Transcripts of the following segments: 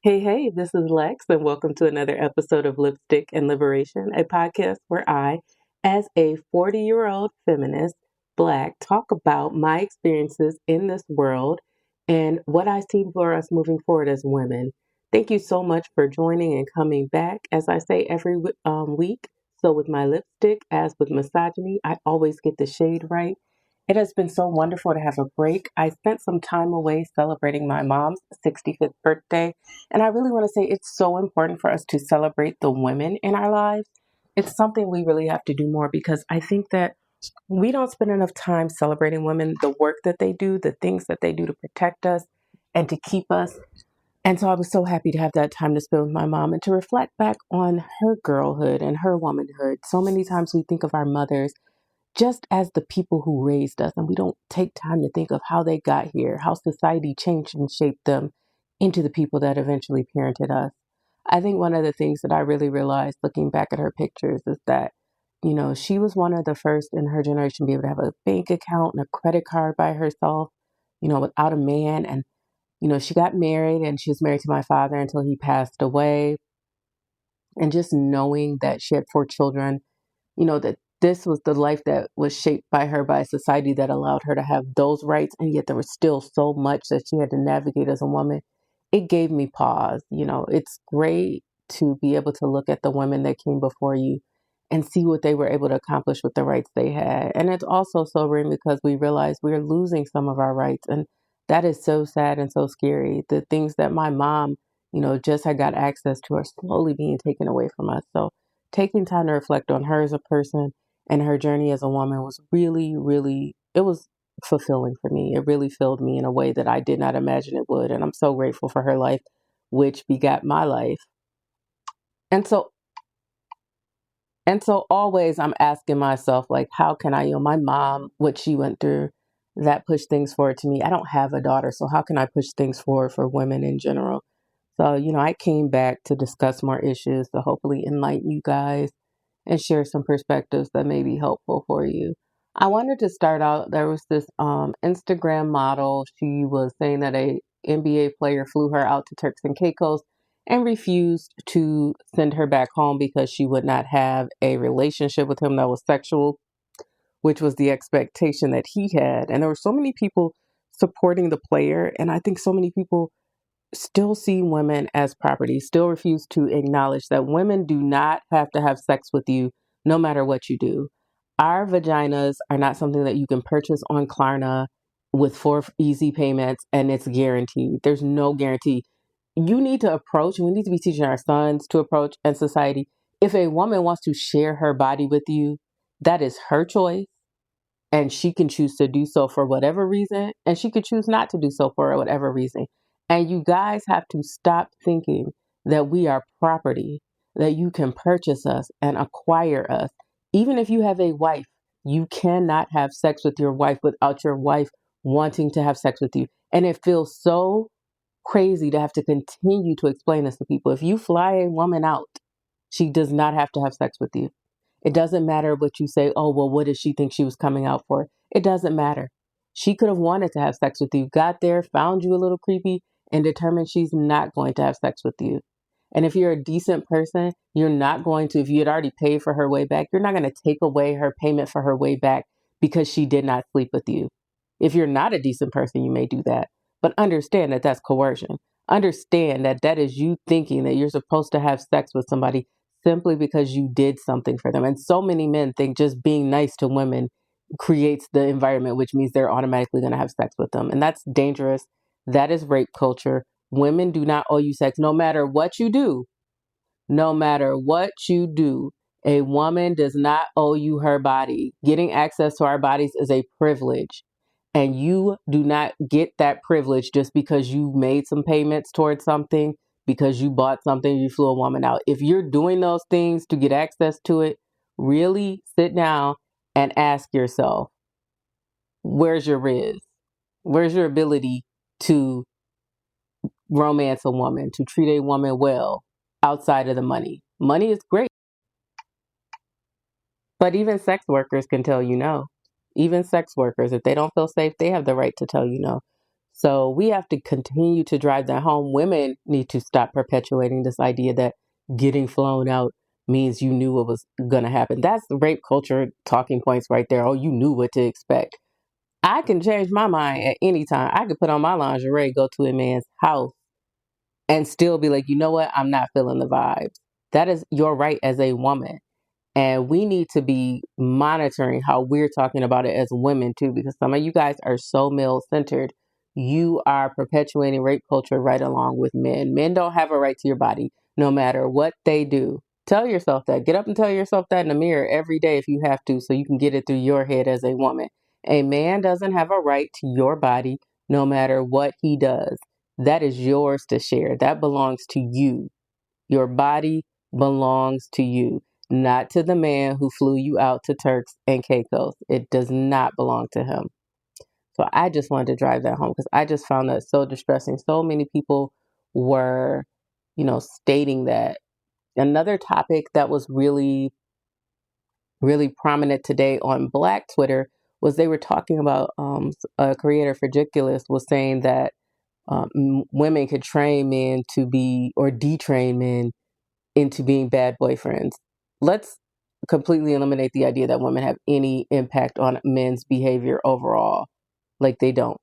Hey, this is Lex, and welcome to another episode of Lipstick and Liberation, a podcast where I, as a 40-year-old feminist, Black, talk about my experiences in this world and what I see for us moving forward as women. Thank you so much for joining and coming back, as I say every week. So, with my lipstick, as with misogyny, I always get the shade right. It has been so wonderful to have a break. I spent some time away celebrating my mom's 65th birthday. And I really want to say it's so important for us to celebrate the women in our lives. It's something we really have to do more because I think that we don't spend enough time celebrating women, the work that they do, the things that they do to protect us and to keep us. And so I was so happy to have that time to spend with my mom and to reflect back on her girlhood and her womanhood. So many times we think of our mothers just as the people who raised us, and we don't take time to think of how they got here, how society changed and shaped them into the people that eventually parented us. I think one of the things that I really realized looking back at her pictures is that, she was one of the first in her generation to be able to have a bank account and a credit card by herself, without a man. And, she got married and she was married to my father until he passed away. And just knowing that she had four children, that this was the life that was shaped by her by a society that allowed her to have those rights. And yet there was still so much that she had to navigate as a woman. It gave me pause. It's great to be able to look at the women that came before you and see what they were able to accomplish with the rights they had. And it's also sobering because we realize we're losing some of our rights. And that is so sad and so scary. The things that my mom, just had got access to are slowly being taken away from us. So taking time to reflect on her as a person and her journey as a woman was really, really, it was fulfilling for me. It really filled me in a way that I did not imagine it would. And I'm so grateful for her life, which begat my life. And so, and so always I'm asking myself, like, how can I, my mom, what she went through, that pushed things forward to me. I don't have a daughter, so how can I push things forward for women in general? So, I came back to discuss more issues to hopefully enlighten you guys and share some perspectives that may be helpful for you. I wanted to start out, there was this Instagram model. She was saying that a NBA player flew her out to Turks and Caicos and refused to send her back home because she would not have a relationship with him that was sexual, which was the expectation that he had. And there were so many people supporting the player. And I think so many people still see women as property, still refuse to acknowledge that women do not have to have sex with you no matter what you do. Our vaginas are not something that you can purchase on Klarna with four easy payments and it's guaranteed. There's no guarantee. You need to approach, we need to be teaching our sons to approach and society. If a woman wants to share her body with you, that is her choice. And she can choose to do so for whatever reason, and she could choose not to do so for whatever reason. And you guys have to stop thinking that we are property, that you can purchase us and acquire us. Even if you have a wife, you cannot have sex with your wife without your wife wanting to have sex with you. And it feels so crazy to have to continue to explain this to people. If you fly a woman out, she does not have to have sex with you. It doesn't matter what you say. Oh, well, what did she think she was coming out for? It doesn't matter. She could have wanted to have sex with you, got there, found you a little creepy, and determined she's not going to have sex with you. And if you're a decent person, you're not going to, if you had already paid for her way back, you're not going to take away her payment for her way back because she did not sleep with you. If you're not a decent person, you may do that. But understand that that's coercion. Understand that that is you thinking that you're supposed to have sex with somebody simply because you did something for them. And so many men think just being nice to women creates the environment, which means they're automatically going to have sex with them. And that's dangerous. That is rape culture. Women do not owe you sex no matter what you do. No matter what you do, a woman does not owe you her body. Getting access to our bodies is a privilege. And you do not get that privilege just because you made some payments towards something, because you bought something, you flew a woman out. If you're doing those things to get access to it, really sit down and ask yourself, where's your riz? Where's your ability to romance a woman, to treat a woman well outside of the money? Money is great, but even sex workers can tell you no. Even sex workers, if they don't feel safe, they have the right to tell you no. So we have to continue to drive that home. Women need to stop perpetuating this idea that getting flown out means you knew what was going to happen. That's the rape culture talking points right there. Oh, you knew what to expect. I can change my mind at any time. I could put on my lingerie, go to a man's house, and still be like, you know what? I'm not feeling the vibes. That is your right as a woman. And we need to be monitoring how we're talking about it as women too, because some of you guys are so male centered. You are perpetuating rape culture right along with men. Men don't have a right to your body, no matter what they do. Tell yourself that. Get up and tell yourself that in the mirror every day if you have to, so you can get it through your head as a woman. A man doesn't have a right to your body, no matter what he does. That is yours to share. That belongs to you. Your body belongs to you, not to the man who flew you out to Turks and Caicos. It does not belong to him. So I just wanted to drive that home because I just found that so distressing. So many people were, stating that. Another topic that was really, really prominent today on Black Twitter was they were talking about a creator for Ridiculous was saying that women could train men to be or detrain men into being bad boyfriends. Let's completely eliminate the idea that women have any impact on men's behavior overall. Like they don't.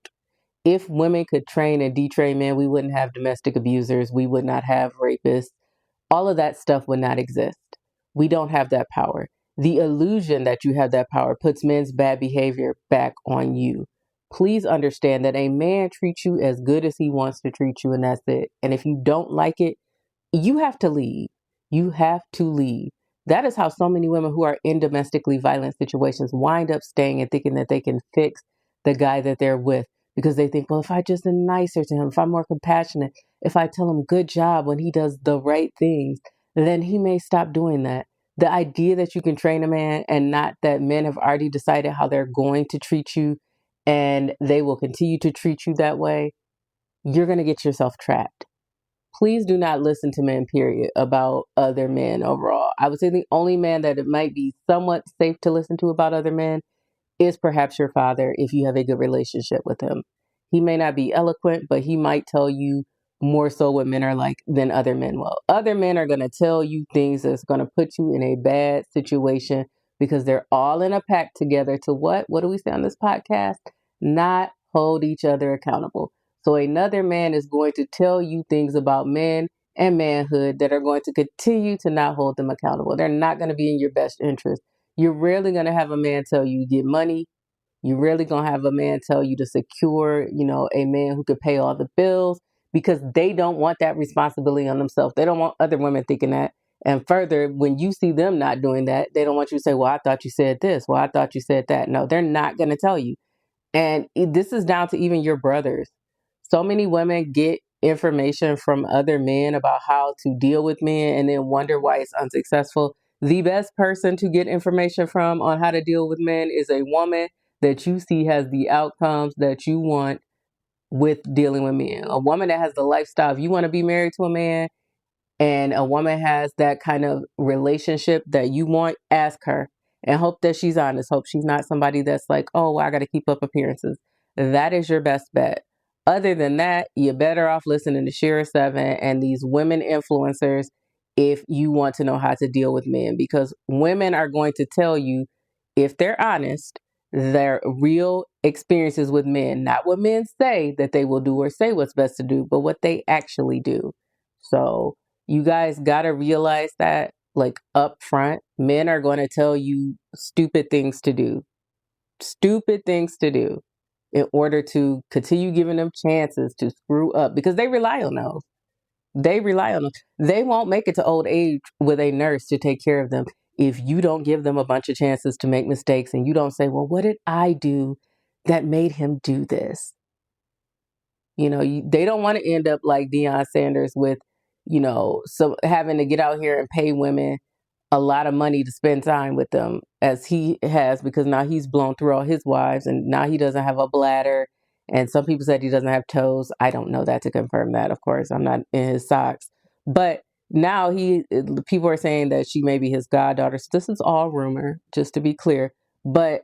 If women could train and detrain men, we wouldn't have domestic abusers. We would not have rapists. All of that stuff would not exist. We don't have that power. The illusion that you have that power puts men's bad behavior back on you. Please understand that a man treats you as good as he wants to treat you, and that's it. And if you don't like it, you have to leave. You have to leave. That is how so many women who are in domestically violent situations wind up staying and thinking that they can fix the guy that they're with because they think, well, if I just am nicer to him, if I'm more compassionate, if I tell him good job when he does the right things, then he may stop doing that. The idea that you can train a man and not that men have already decided how they're going to treat you and they will continue to treat you that way, you're going to get yourself trapped. Please do not listen to men, period, about other men overall. I would say the only man that it might be somewhat safe to listen to about other men is perhaps your father if you have a good relationship with him. He may not be eloquent, but he might tell you more so what men are like than other men will. Other men are going to tell you things that's going to put you in a bad situation because they're all in a pack together to what? What do we say on this podcast? Not hold each other accountable. So another man is going to tell you things about men and manhood that are going to continue to not hold them accountable. They're not going to be in your best interest. You're rarely going to have a man tell you get money. You're rarely going to have a man tell you to secure, a man who could pay all the bills because they don't want that responsibility on themselves. They don't want other women thinking that. And further, when you see them not doing that, they don't want you to say, well, I thought you said this. Well, I thought you said that. No, they're not going to tell you. And this is down to even your brothers. So many women get information from other men about how to deal with men and then wonder why it's unsuccessful. The best person to get information from on how to deal with men is a woman that you see has the outcomes that you want with dealing with men. A woman that has the lifestyle. If you want to be married to a man and a woman has that kind of relationship that you want, ask her and hope that she's honest. Hope she's not somebody that's like, oh, well, I got to keep up appearances. That is your best bet. Other than that, you're better off listening to Shira 7 and these women influencers if you want to know how to deal with men, because women are going to tell you, if they're honest, their real experiences with men, not what men say that they will do or say what's best to do, but what they actually do. So you guys got to realize that, like, up front, men are going to tell you stupid things to do in order to continue giving them chances to screw up because they rely on those. They rely on them. They won't make it to old age with a nurse to take care of them if you don't give them a bunch of chances to make mistakes and you don't say, well, what did I do that made him do this? They don't want to end up like Deion Sanders with, so having to get out here and pay women a lot of money to spend time with them as he has, because now he's blown through all his wives and now he doesn't have a bladder. And some people said he doesn't have toes. I don't know that to confirm that. Of course, I'm not in his socks, but now people are saying that she may be his goddaughter. So this is all rumor, just to be clear, but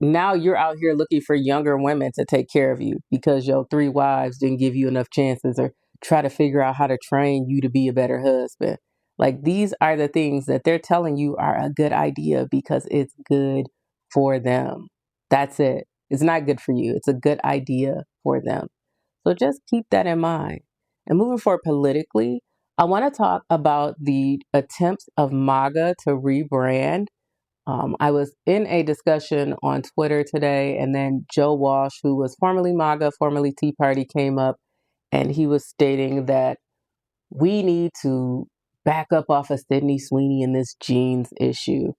now you're out here looking for younger women to take care of you because your three wives didn't give you enough chances or try to figure out how to train you to be a better husband. Like these are the things that they're telling you are a good idea because it's good for them. That's it. It's not good for you. It's a good idea for them. So just keep that in mind. And moving forward politically, I want to talk about the attempts of MAGA to rebrand. I was in a discussion on Twitter today, and then Joe Walsh, who was formerly MAGA, formerly Tea Party, came up and he was stating that we need to back up off of Sydney Sweeney in this jeans issue.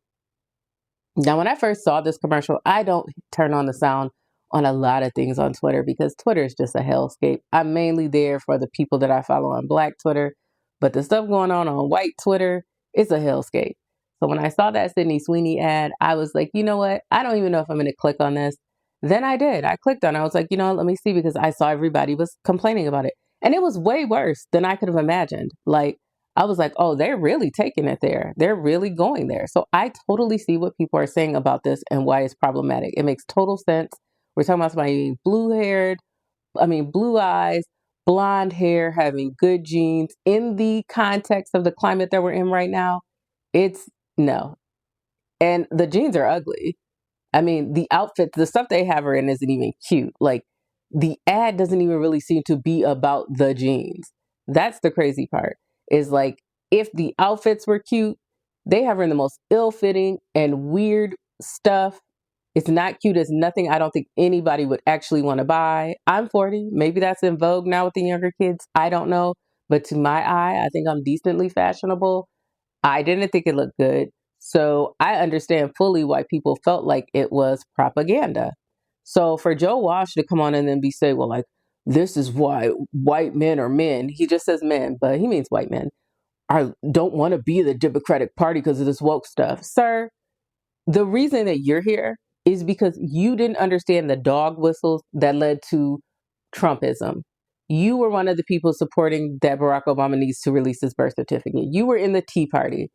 Now, when I first saw this commercial, I don't turn on the sound on a lot of things on Twitter because Twitter is just a hellscape. I'm mainly there for the people that I follow on Black Twitter, but the stuff going on white Twitter, it's a hellscape. So when I saw that Sydney Sweeney ad, I was like, you know what? I don't even know if I'm going to click on this. Then I did. I clicked on it. I was like, you know what? Let me see because I saw everybody was complaining about it. And it was way worse than I could have imagined. Like, I was like, oh, they're really taking it there. They're really going there. So I totally see what people are saying about this and why it's problematic. It makes total sense. We're talking about somebody being blue eyes, blonde hair, having good genes in the context of the climate that we're in right now. It's no. And the jeans are ugly. I mean, the outfit, the stuff they have her in isn't even cute. Like the ad doesn't even really seem to be about the jeans. That's the crazy part is like, if the outfits were cute, they have her in the most ill-fitting and weird stuff. It's not cute. It's nothing I don't think anybody would actually want to buy. I'm 40. Maybe that's in vogue now with the younger kids. I don't know. But to my eye, I think I'm decently fashionable. I didn't think it looked good. So I understand fully why people felt like it was propaganda. So for Joe Walsh to come on and then say, well, like, this is why white men are men. He just says men, but he means white men don't want to be the Democratic Party because of this woke stuff. Sir, the reason that you're here is because you didn't understand the dog whistles that led to Trumpism. You were one of the people supporting that Barack Obama needs to release his birth certificate. You were in the Tea Party.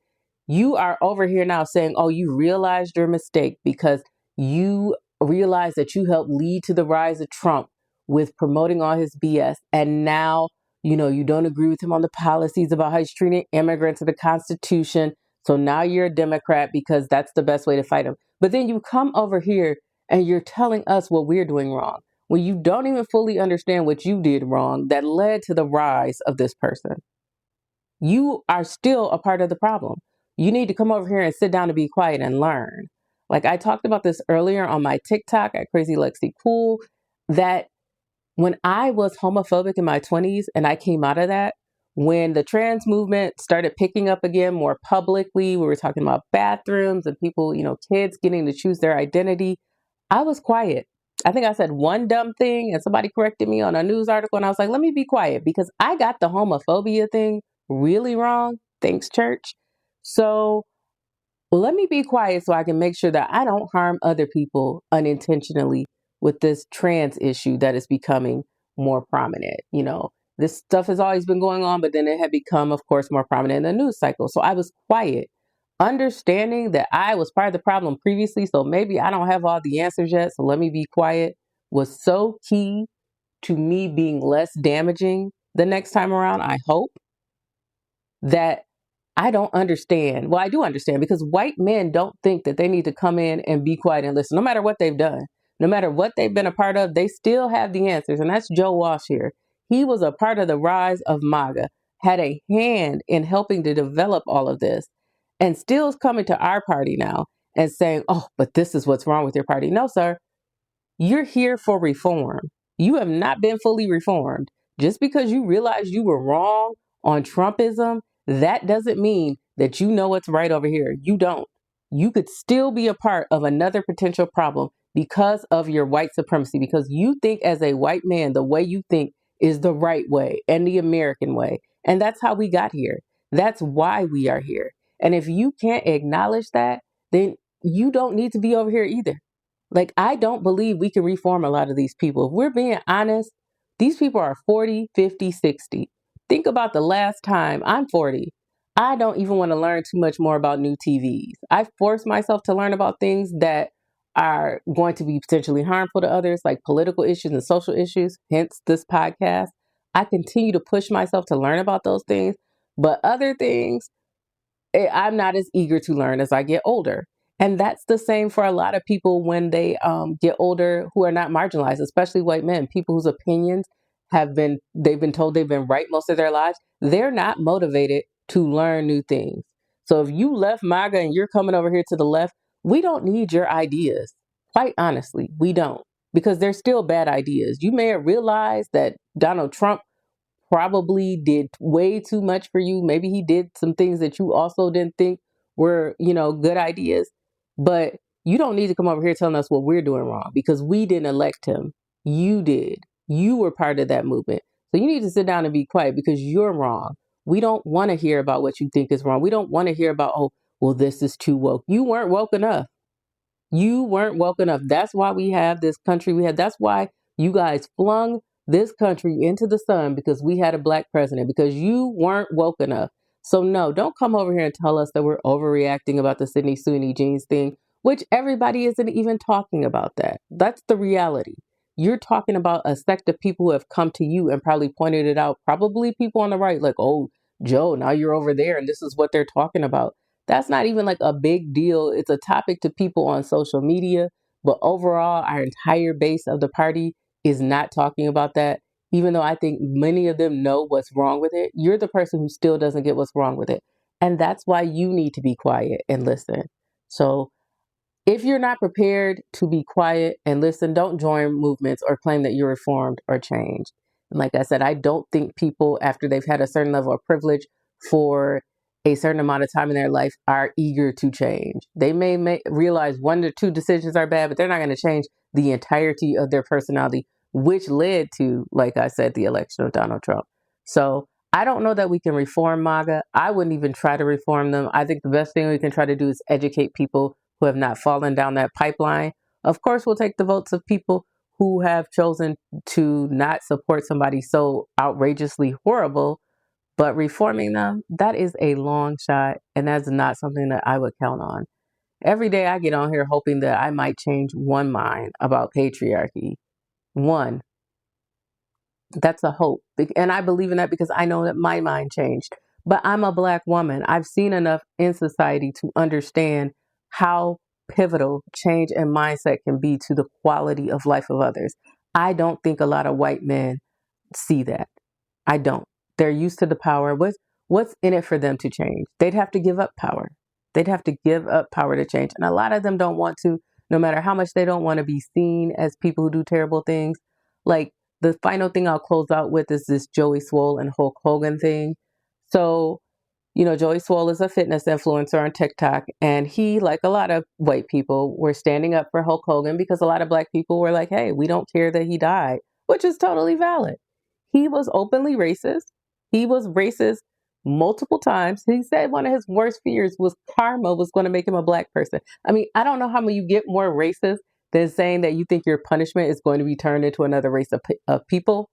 You are over here now saying, oh, you realized your mistake because you realized that you helped lead to the rise of Trump with promoting all his BS. And now, you don't agree with him on the policies about how he's treating immigrants and the Constitution. So now you're a Democrat because that's the best way to fight him. But then you come over here and you're telling us what we're doing wrong when you don't even fully understand what you did wrong that led to the rise of this person. You are still a part of the problem. You need to come over here and sit down and be quiet and learn. Like I talked about this earlier on my TikTok at Crazy Lexi Cool, that when I was homophobic in my 20s and I came out of that, when the trans movement started picking up again more publicly, we were talking about bathrooms and people, kids getting to choose their identity, I was quiet. I think I said one dumb thing and somebody corrected me on a news article and I was like, let me be quiet because I got the homophobia thing really wrong. Thanks, church. So let me be quiet so I can make sure that I don't harm other people unintentionally with this trans issue that is becoming more prominent. This stuff has always been going on, but then it had become, of course, more prominent in the news cycle. So I was quiet, understanding that I was part of the problem previously. So maybe I don't have all the answers yet. So let me be quiet was so key to me being less damaging the next time around. I hope that I don't understand. Well, I do understand because white men don't think that they need to come in and be quiet and listen. No matter what they've done, no matter what they've been a part of, they still have the answers. And that's Joe Walsh here. He was a part of the rise of MAGA, had a hand in helping to develop all of this, and still is coming to our party now and saying, oh, but this is what's wrong with your party. No, sir. You're here for reform. You have not been fully reformed. Just because you realize you were wrong on Trumpism, that doesn't mean that you know what's right over here. You don't. You could still be a part of another potential problem because of your white supremacy, because you think as a white man, the way you think is the right way and the American way. And that's how we got here. That's why we are here. And if you can't acknowledge that, then you don't need to be over here either. Like, I don't believe we can reform a lot of these people. If we're being honest, these people are 40, 50, 60. Think about the last time. I'm 40. I don't even want to learn too much more about new TVs. I force myself to learn about things that are going to be potentially harmful to others, like political issues and social issues, hence this podcast. I continue to push myself to learn about those things, but other things, I'm not as eager to learn as I get older. And that's the same for a lot of people when they get older who are not marginalized, especially white men, people whose opinions they've been told they've been right most of their lives. They're not motivated to learn new things. So if you left MAGA and you're coming over here to the left, we don't need your ideas. Quite honestly, we don't, because they're still bad ideas. You may have realized that Donald Trump probably did way too much for you. Maybe he did some things that you also didn't think were, good ideas. But you don't need to come over here telling us what we're doing wrong, because we didn't elect him. You did. You were part of that movement. So you need to sit down and be quiet, because you're wrong. We don't want to hear about what you think is wrong. We don't want to hear about, oh, well, this is too woke. You weren't woke enough. You weren't woke enough. That's why we have this country we had. That's why you guys flung this country into the sun, because we had a black president, because you weren't woke enough. So no, don't come over here and tell us that we're overreacting about the Sydney Sweeney jeans thing, which everybody isn't even talking about that. That's the reality. You're talking about a sect of people who have come to you and probably pointed it out. Probably people on the right, like, oh, Joe, now you're over there and this is what they're talking about. That's not even like a big deal. It's a topic to people on social media, but overall, our entire base of the party is not talking about that. Even though I think many of them know what's wrong with it, you're the person who still doesn't get what's wrong with it. And that's why you need to be quiet and listen. So if you're not prepared to be quiet and listen, don't join movements or claim that you're reformed or changed. And like I said, I don't think people, after they've had a certain level of privilege for a certain amount of time in their life, are eager to change. They may realize one or two decisions are bad, but they're not going to change the entirety of their personality, which led to, like I said, the election of Donald Trump. So I don't know that we can reform MAGA. I wouldn't even try to reform them. I think the best thing we can try to do is educate people who have not fallen down that pipeline. Of course, we'll take the votes of people who have chosen to not support somebody so outrageously horrible, but reforming them, that is a long shot, and that's not something that I would count on. Every day I get on here hoping that I might change one mind about patriarchy. One. That's a hope. And I believe in that because I know that my mind changed. But I'm a Black woman. I've seen enough in society to understand how pivotal change and mindset can be to the quality of life of others. I don't think a lot of white men see that. I don't. They're used to the power. What's in it for them to change? They'd have to give up power. They'd have to give up power to change. And a lot of them don't want to, no matter how much they don't want to be seen as people who do terrible things. Like, the final thing I'll close out with is this Joey Swole and Hulk Hogan thing. So, Joey Swole is a fitness influencer on TikTok, and he, like a lot of white people, were standing up for Hulk Hogan because a lot of Black people were like, hey, we don't care that he died, which is totally valid. He was openly racist. He was racist multiple times. He said one of his worst fears was karma was going to make him a Black person. I mean, I don't know how you get more racist than saying that you think your punishment is going to be turned into another race of people.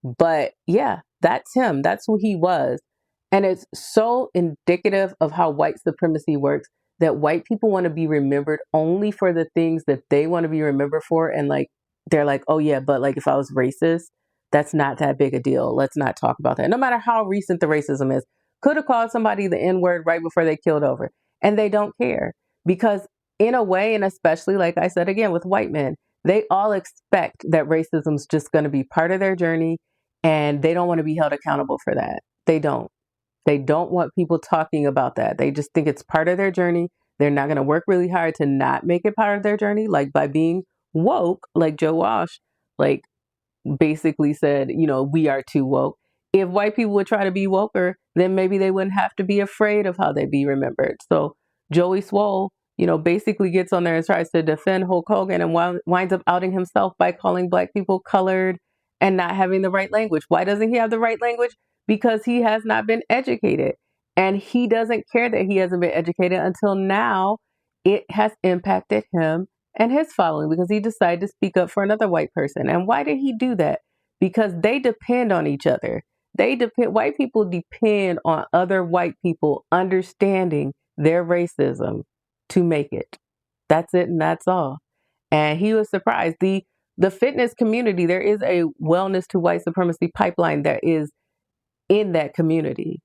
But yeah, that's him. That's who he was. And it's so indicative of how white supremacy works, that white people want to be remembered only for the things that they want to be remembered for. And they're like, oh yeah, but if I was racist, that's not that big a deal. Let's not talk about that. No matter how recent the racism is, could have called somebody the N-word right before they killed over. And they don't care, because in a way, and especially, like I said again, with white men, they all expect that racism is just going to be part of their journey, and they don't want to be held accountable for that. They don't. They don't want people talking about that. They just think it's part of their journey. They're not going to work really hard to not make it part of their journey, like by being woke, like Joe Walsh, basically said, we are too woke. If white people would try to be woker, then maybe they wouldn't have to be afraid of how they be remembered. So Joey Swole, basically gets on there and tries to defend Hulk Hogan and winds up outing himself by calling Black people colored and not having the right language. Why doesn't he have the right language? Because he has not been educated. And he doesn't care that he hasn't been educated until now. It has impacted him and his following, because he decided to speak up for another white person. And why did he do that? Because they depend on each other. White people depend on other white people understanding their racism to make it. That's it, and that's all. And he was surprised. The fitness community, there is a wellness to white supremacy pipeline that is in that community.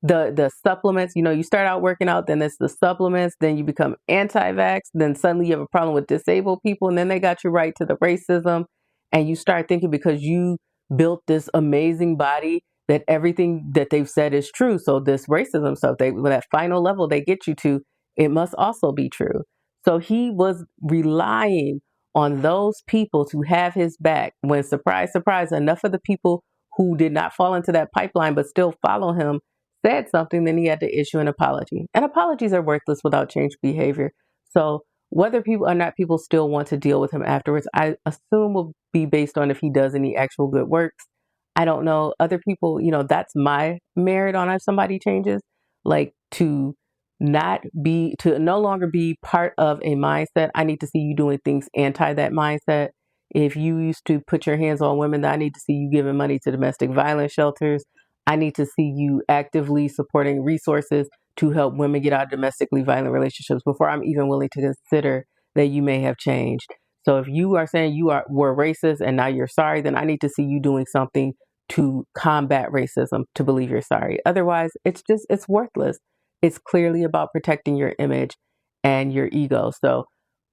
The supplements, you start out working out, then it's the supplements, then you become anti-vax, then suddenly you have a problem with disabled people, and then they got you right to the racism, and you start thinking because you built this amazing body that everything that they've said is true. So this racism stuff, that final level they get you to, it must also be true. So he was relying on those people to have his back when, surprise, surprise, enough of the people who did not fall into that pipeline but still follow him said something, then he had to issue an apology. And apologies are worthless without changed behavior. So whether people or not people still want to deal with him afterwards, I assume will be based on if he does any actual good works. I don't know. Other people, that's my merit on if somebody changes, like to no longer be part of a mindset. I need to see you doing things anti that mindset. If you used to put your hands on women, I need to see you giving money to domestic violence shelters. I need to see you actively supporting resources to help women get out of domestically violent relationships before I'm even willing to consider that you may have changed. So if you are saying were racist and now you're sorry, then I need to see you doing something to combat racism to believe you're sorry. Otherwise, it's worthless. It's clearly about protecting your image and your ego. So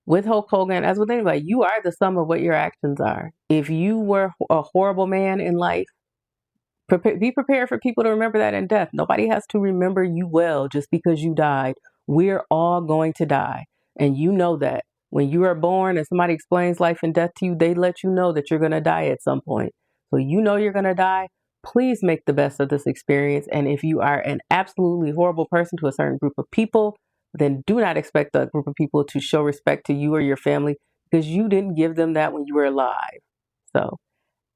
with Hulk Hogan, as with anybody, you are the sum of what your actions are. If you were a horrible man in life, be prepared for people to remember that in death. Nobody has to remember you well just because you died. We're all going to die. And you know that. When you are born and somebody explains life and death to you, they let you know that you're going to die at some point. So you know you're going to die. Please make the best of this experience. And if you are an absolutely horrible person to a certain group of people, then do not expect that group of people to show respect to you or your family because you didn't give them that when you were alive. So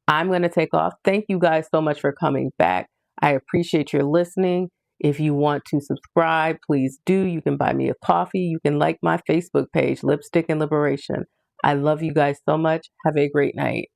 I'm going to take off. Thank you guys so much for coming back. I appreciate your listening. If you want to subscribe, please do. You can buy me a coffee. You can like my Facebook page, Lipstick and Liberation. I love you guys so much. Have a great night.